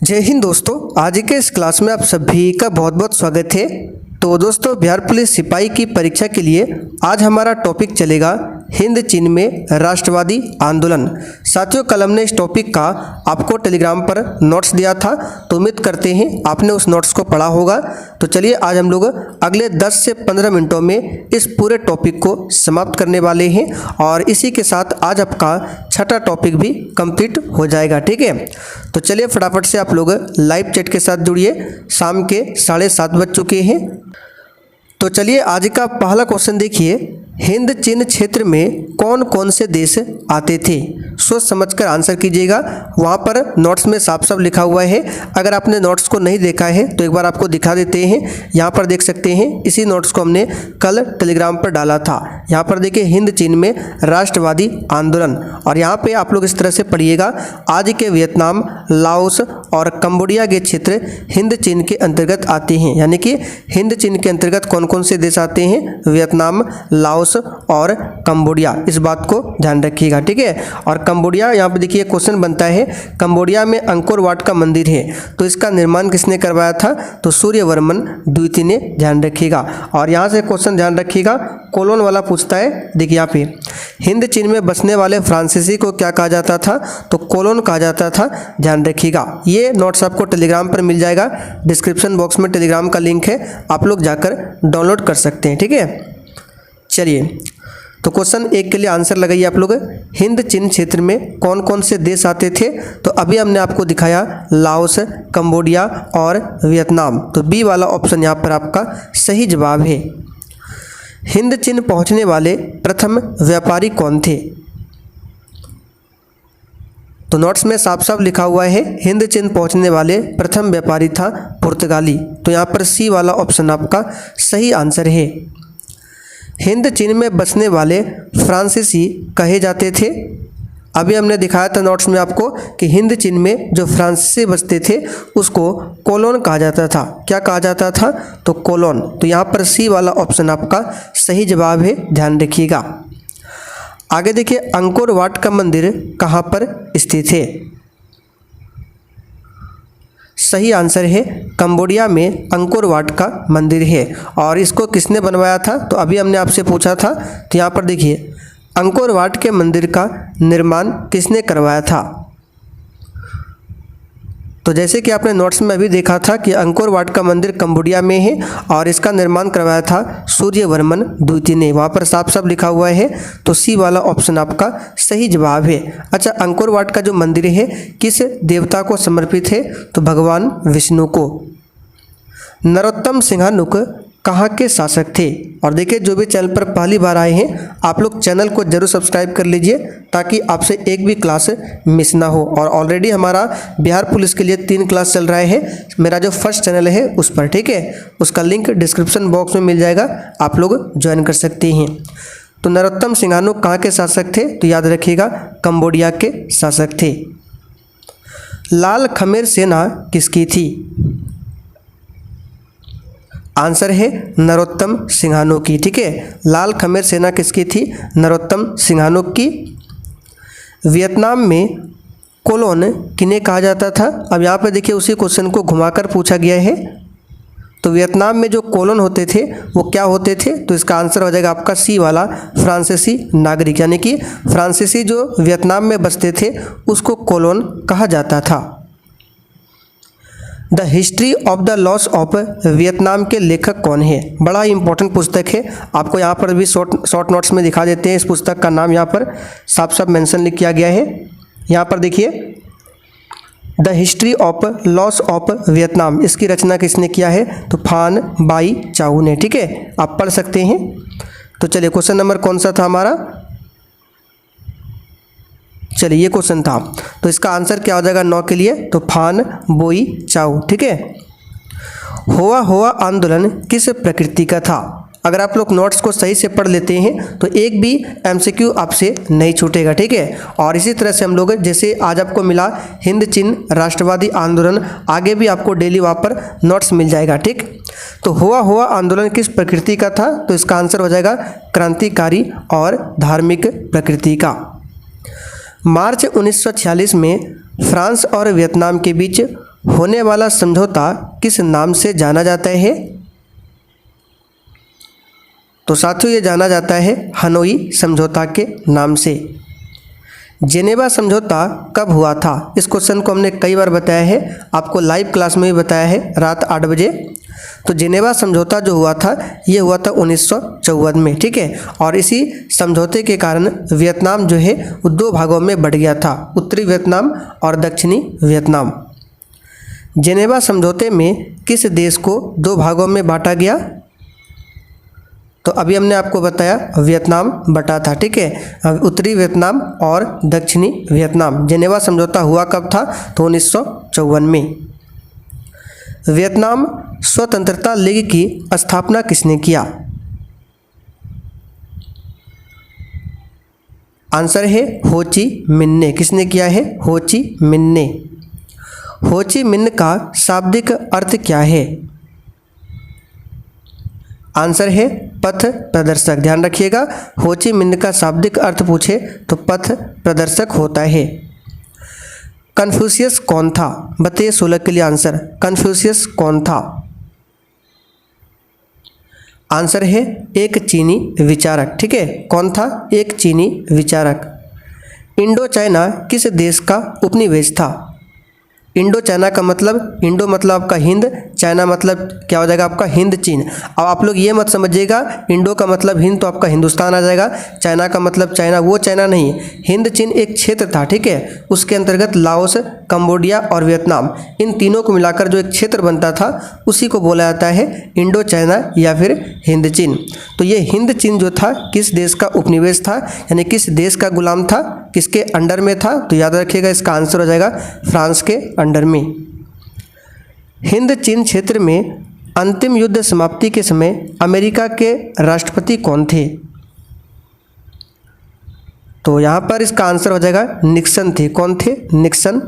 जय हिंद दोस्तों, आज के इस क्लास में आप सभी का बहुत बहुत स्वागत है। तो दोस्तों, बिहार पुलिस सिपाही की परीक्षा के लिए आज हमारा टॉपिक चलेगा हिंद चीन में राष्ट्रवादी आंदोलन। साथियों, कल हमने इस टॉपिक का आपको टेलीग्राम पर नोट्स दिया था, तो उम्मीद करते हैं आपने उस नोट्स को पढ़ा होगा। तो चलिए आज हम लोग अगले 10 से 15 मिनटों में इस पूरे टॉपिक को समाप्त करने वाले हैं और इसी के साथ आज आपका छठा टॉपिक भी कंप्लीट हो जाएगा। ठीक है, तो चलिए फटाफट से आप लोग लाइव चैट के साथ जुड़िए। शाम के 7:30 बज चुके हैं। तो चलिए आज का पहला क्वेश्चन देखिए, हिंद चीन क्षेत्र में कौन कौन से देश आते थे? सोच समझकर आंसर कीजिएगा। वहाँ पर नोट्स में साफ साफ लिखा हुआ है। अगर आपने नोट्स को नहीं देखा है तो एक बार आपको दिखा देते हैं। यहाँ पर देख सकते हैं, इसी नोट्स को हमने कल टेलीग्राम पर डाला था। यहाँ पर देखिए, हिंद चीन में राष्ट्रवादी आंदोलन, और यहाँ पे आप लोग इस तरह से पढ़िएगा, आज के वियतनाम, लाओस और कंबोडिया के क्षेत्र हिंद चीन के अंतर्गत आते हैं। यानी कि हिंद चीन के अंतर्गत कौन कौन से देश आते हैं? वियतनाम, लाओस और कंबोडिया। इस बात को ध्यान रखिएगा। ठीक है, और कंबोडिया, यहाँ पे देखिए क्वेश्चन बनता है, कंबोडिया में अंकोर वाट का मंदिर है, तो इसका निर्माण किसने करवाया था? तो सूर्यवर्मन द्वितीय ने। ध्यान रखिएगा। और यहाँ से क्वेश्चन ध्यान रखिएगा, कोलोन वाला पूछता है। देखिए यहाँ पे, हिंद चीन में बसने वाले फ्रांसीसी को क्या कहा जाता था? तो कोलोन कहा जाता था। ध्यान रखिएगा। ये नोट्स आपको टेलीग्राम पर मिल जाएगा। डिस्क्रिप्शन बॉक्स में टेलीग्राम का लिंक है, आप लोग जाकर डाउनलोड कर सकते हैं। ठीक है, चलिए तो क्वेश्चन 1 के लिए आंसर लगाइए आप लोग। हिंद चीन क्षेत्र में कौन कौन से देश आते थे? तो अभी हमने आपको दिखाया लाओस, कंबोडिया और वियतनाम। तो बी वाला ऑप्शन यहाँ पर आपका सही जवाब है। हिंद चीन पहुँचने वाले प्रथम व्यापारी कौन थे? तो नोट्स में साफ साफ लिखा हुआ है, हिंद चीन पहुँचने वाले प्रथम व्यापारी था पुर्तगाली। तो यहाँ पर सी वाला ऑप्शन आपका सही आंसर है। हिंद चीन में बसने वाले फ्रांसीसी कहे जाते थे। अभी हमने दिखाया था नोट्स में आपको कि हिंद चीन में जो फ्रांसीसी बसते थे उसको कोलोन कहा जाता था। क्या कहा जाता था? तो कोलोन। तो यहाँ पर सी वाला ऑप्शन आपका सही जवाब है। ध्यान रखिएगा। आगे देखिए, अंकोर वाट का मंदिर कहाँ पर स्थित है? सही आंसर है, कंबोडिया में अंकोर वाट का मंदिर है। और इसको किसने बनवाया था? तो अभी हमने आपसे पूछा था। तो यहाँ पर देखिए, अंकोर वाट के मंदिर का निर्माण किसने करवाया था? तो जैसे कि आपने नोट्स में अभी देखा था कि अंकोर वाट का मंदिर कंबोडिया में है और इसका निर्माण करवाया था सूर्यवर्मन द्वितीय ने। वहाँ पर साफ साफ लिखा हुआ है। तो सी वाला ऑप्शन आपका सही जवाब है। अच्छा, अंकोर वाट का जो मंदिर है किस देवता को समर्पित है? तो भगवान विष्णु को। नरोत्तम सिंहानुक कहाँ के शासक थे? और देखिए, जो भी चैनल पर पहली बार आए हैं आप लोग चैनल को जरूर सब्सक्राइब कर लीजिए ताकि आपसे एक भी क्लास मिस ना हो। और ऑलरेडी हमारा बिहार पुलिस के लिए 3 क्लास चल रहे हैं, मेरा जो फर्स्ट चैनल है उस पर। ठीक है, उसका लिंक डिस्क्रिप्शन बॉक्स में मिल जाएगा, आप लोग ज्वाइन कर सकते हैं। तो नरोत्तम सिंहानुक कहाँ के शासक थे? तो याद रखिएगा, कंबोडिया के शासक थे। लाल खमेर सेना किसकी थी? आंसर है नरोत्तम सिंहानुक की। ठीक है, लाल खमेर सेना किसकी थी? नरोत्तम सिंहानुक की। वियतनाम में कोलोन किन्हें कहा जाता था? अब यहाँ पे देखिए, उसी क्वेश्चन को घुमाकर पूछा गया है। तो वियतनाम में जो कोलोन होते थे वो क्या होते थे? तो इसका आंसर हो जाएगा आपका सी वाला, फ्रांसीसी नागरिक। यानी कि फ्रांसीसी जो वियतनाम में बसते थे उसको कोलोन कहा जाता था। The history of the loss of Vietnam के लेखक कौन है? बड़ा ही इंपॉर्टेंट पुस्तक है। आपको यहाँ पर भी शॉर्ट नोट्स में दिखा देते हैं। इस पुस्तक का नाम यहाँ पर साफ साफ मेंशन किया गया है। यहाँ पर देखिए, the history of loss of Vietnam, इसकी रचना किसने किया है? तो फान बाई चाऊ ने। ठीक है, आप पढ़ सकते हैं। तो चलिए, क्वेश्चन नंबर कौन सा था हमारा? चलिए, ये क्वेश्चन था। तो इसका आंसर क्या हो जाएगा 9 के लिए? तो फान बोई चाऊ। ठीक है, होआ होआ आंदोलन किस प्रकृति का था? अगर आप लोग नोट्स को सही से पढ़ लेते हैं तो एक भी एमसीक्यू आपसे नहीं छूटेगा। ठीक है, और इसी तरह से हम लोग, जैसे आज आपको मिला हिंद चीन राष्ट्रवादी आंदोलन, आगे भी आपको डेली वहाँ पर नोट्स मिल जाएगा। ठीक, तो हुआ हुआ आंदोलन किस प्रकृति का था? तो इसका आंसर हो जाएगा क्रांतिकारी और धार्मिक प्रकृति का। मार्च 1946 में फ्रांस और वियतनाम के बीच होने वाला समझौता किस नाम से जाना जाता है? तो साथियों ये जाना जाता है हनोई समझौता के नाम से। जेनेवा समझौता कब हुआ था? इस क्वेश्चन को हमने कई बार बताया है, आपको लाइव क्लास में भी बताया है रात 8 बजे। तो जेनेवा समझौता जो हुआ था ये हुआ था 1954 में, ठीक है। और इसी समझौते के कारण वियतनाम जो है वो 2 भागों में बढ़ गया था, उत्तरी वियतनाम और दक्षिणी वियतनाम। जेनेवा समझौते में किस देश को 2 भागों में बांटा गया? तो अभी हमने आपको बताया वियतनाम बटा था, ठीक है। उत्तरी वियतनाम और दक्षिणी वियतनाम। जेनेवा समझौता हुआ कब था? तो 1954 में। वियतनाम स्वतंत्रता लीग की स्थापना किसने किया? आंसर है हो ची मिन्ह ने। किसने किया है? हो ची मिन्ह ने। हो ची मिन्ह का शाब्दिक अर्थ क्या है? आंसर है पथ प्रदर्शक। ध्यान रखिएगा, हो ची मिन्ह का शाब्दिक अर्थ पूछे तो पथ प्रदर्शक होता है। कन्फ्यूशियस कौन था? बताइए 16 के लिए आंसर। कन्फ्यूशियस कौन था? आंसर है एक चीनी विचारक, ठीक है। कौन था? एक चीनी विचारक। इंडो चाइना किस देश का उपनिवेश था? इंडो चाइना का मतलब, इंडो मतलब आपका हिंद, चाइना मतलब क्या हो जाएगा आपका हिंद चीन। अब आप लोग ये मत समझिएगा इंडो का मतलब हिंद तो आपका हिंदुस्तान आ जाएगा, चाइना का मतलब चाइना, वो चाइना नहीं। हिंद चीन एक क्षेत्र था, ठीक है। उसके अंतर्गत लाओस, कंबोडिया और वियतनाम, इन तीनों को मिलाकर जो एक क्षेत्र बनता था उसी को बोला जाता है इंडो चाइना या फिर हिंद चीन। तो ये हिंद चीन जो था किस देश का उपनिवेश था, यानी किस देश का गुलाम था, किसके अंडर में था? तो याद रखिएगा इसका आंसर हो जाएगा फ्रांस के अंडर में। हिंद चीन क्षेत्र में अंतिम युद्ध समाप्ति के समय अमेरिका के राष्ट्रपति कौन थे? तो यहाँ पर इसका आंसर हो जाएगा निक्सन थे। कौन थे? निक्सन।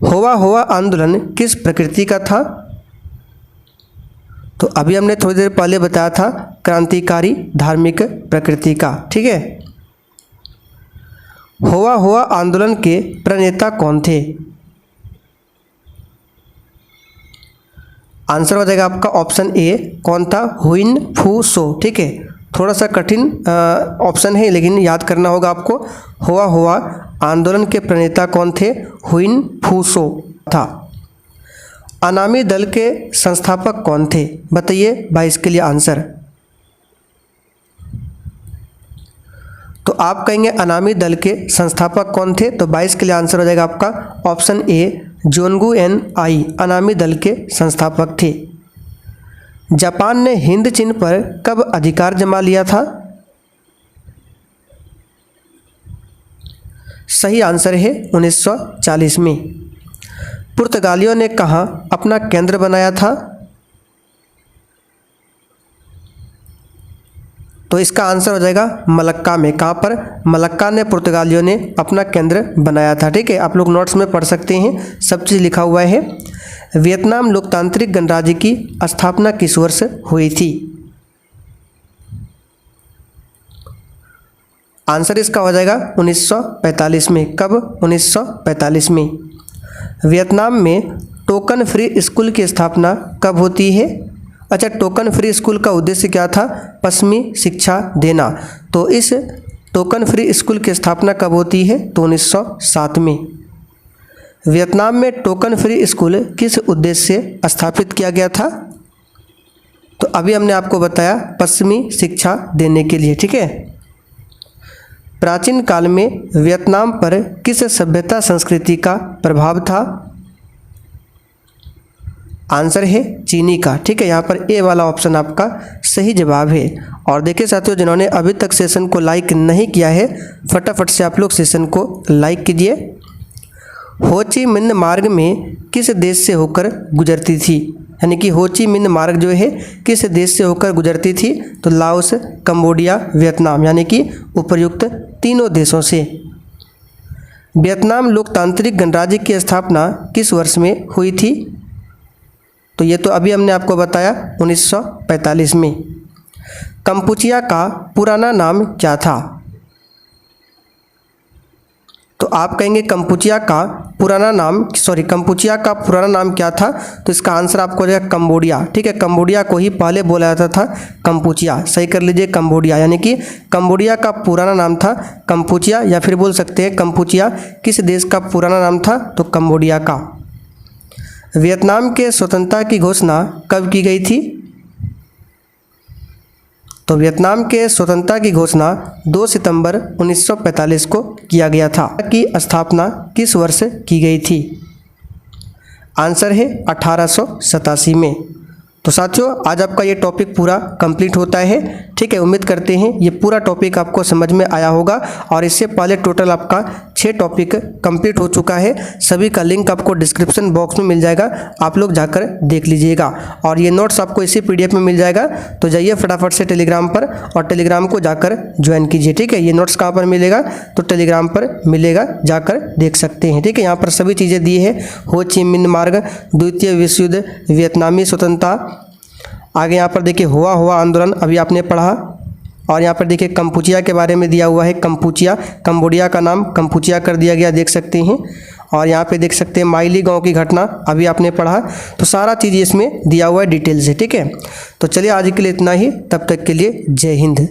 होवा आंदोलन किस प्रकृति का था? तो अभी हमने थोड़ी देर पहले बताया था क्रांतिकारी धार्मिक प्रकृति का, ठीक है। होवा आंदोलन के प्रणेता कौन थे? आंसर हो जाएगा आपका ऑप्शन ए। कौन था? हुइन फू सो, ठीक है। थोड़ा सा कठिन ऑप्शन है लेकिन याद करना होगा आपको। होवा आंदोलन के प्रणेता कौन थे? हुइन फू सो था। अनामी दल के संस्थापक कौन थे? बताइए 22 के लिए आंसर। तो आप कहेंगे अनामी दल के संस्थापक कौन थे? तो 22 के लिए आंसर हो जाएगा आपका ऑप्शन ए, जोनगु एन आई अनामी दल के संस्थापक थे। जापान ने हिंद चीन पर कब अधिकार जमा लिया था? सही आंसर है 1940 में। पुर्तगालियों ने कहाँ अपना केंद्र बनाया था? तो इसका आंसर हो जाएगा मलक्का में। कहाँ पर? मलक्का ने पुर्तगालियों ने अपना केंद्र बनाया था, ठीक है। आप लोग नोट्स में पढ़ सकते हैं, सब चीज़ लिखा हुआ है। वियतनाम लोकतांत्रिक गणराज्य की स्थापना किस वर्ष हुई थी? आंसर इसका हो जाएगा 1945 में। कब? 1945 में। वियतनाम में टोकन फ्री स्कूल की स्थापना कब होती है? अच्छा, टोकन फ्री स्कूल का उद्देश्य क्या था? पश्चिमी शिक्षा देना। तो इस टोकन फ्री स्कूल की स्थापना कब होती है? तो 1907 में। वियतनाम में टोकन फ्री स्कूल किस उद्देश्य से स्थापित किया गया था? तो अभी हमने आपको बताया पश्चिमी शिक्षा देने के लिए, ठीक है। प्राचीन काल में वियतनाम पर किस सभ्यता संस्कृति का प्रभाव था? आंसर है चीनी का, ठीक है। यहाँ पर ए वाला ऑप्शन आपका सही जवाब है। और देखिए साथियों, जिन्होंने अभी तक सेशन को लाइक नहीं किया है फटाफट से आप लोग सेशन को लाइक कीजिए। हो ची मिन्ह मार्ग में किस देश से होकर गुजरती थी? यानी कि हो ची मिन्ह मार्ग जो है किस देश से होकर गुजरती थी? तो लाओस, कंबोडिया, वियतनाम, यानी कि उपर्युक्त तीनों देशों से। वियतनाम लोकतांत्रिक गणराज्य की स्थापना किस वर्ष में हुई थी? तो ये तो अभी हमने आपको बताया 1945 में। कंपुचिया का पुराना नाम क्या था? तो आप कहेंगे कंपुचिया का पुराना नाम कंपुचिया का पुराना नाम क्या था? तो इसका आंसर आपको हो जाएगा कंबोडिया। ठीक है, कंबोडिया को ही पहले बोला जाता था कंपुचिया। सही कर लीजिए, कंबोडिया, यानी कि कंबोडिया का पुराना नाम था कंपुचिया, या फिर बोल सकते हैं कंपुचिया किस देश का पुराना नाम था? तो कंबोडिया का। वियतनाम के स्वतंत्रता की घोषणा कब की गई थी? तो वियतनाम के स्वतंत्रता की घोषणा 2 सितंबर 1945 को किया गया था। की स्थापना किस वर्ष की गई थी? आंसर है 1887 में। तो साथियों, आज आपका ये टॉपिक पूरा कंप्लीट होता है। ठीक है, उम्मीद करते हैं ये पूरा टॉपिक आपको समझ में आया होगा। और इससे पहले टोटल आपका 6 टॉपिक कंप्लीट हो चुका है। सभी का लिंक आपको डिस्क्रिप्शन बॉक्स में मिल जाएगा, आप लोग जाकर देख लीजिएगा। और ये नोट्स आपको इसी PDF में मिल जाएगा। तो जाइए फटाफट से टेलीग्राम पर और टेलीग्राम को जाकर ज्वाइन कीजिए। ठीक है, ये नोट्स कहाँ पर मिलेगा? तो टेलीग्राम पर मिलेगा, जाकर देख सकते हैं। ठीक है, यहाँ पर सभी चीज़ें दी है। हो ची मिन्ह मार्ग, द्वितीय विश्व युद्ध, वियतनामी स्वतंत्रता, आगे यहाँ पर देखिए हुआ आंदोलन अभी आपने पढ़ा। और यहाँ पर देखिए कंपुचिया के बारे में दिया हुआ है, कंपुचिया, कंबोडिया का नाम कंपुचिया कर दिया गया, देख सकते हैं। और यहाँ पे देख सकते हैं माइली गांव की घटना अभी आपने पढ़ा। तो सारा चीज़ इसमें दिया हुआ है डिटेल से। ठीक है, तो चलिए आज के लिए इतना ही, तब तक के लिए जय हिंद।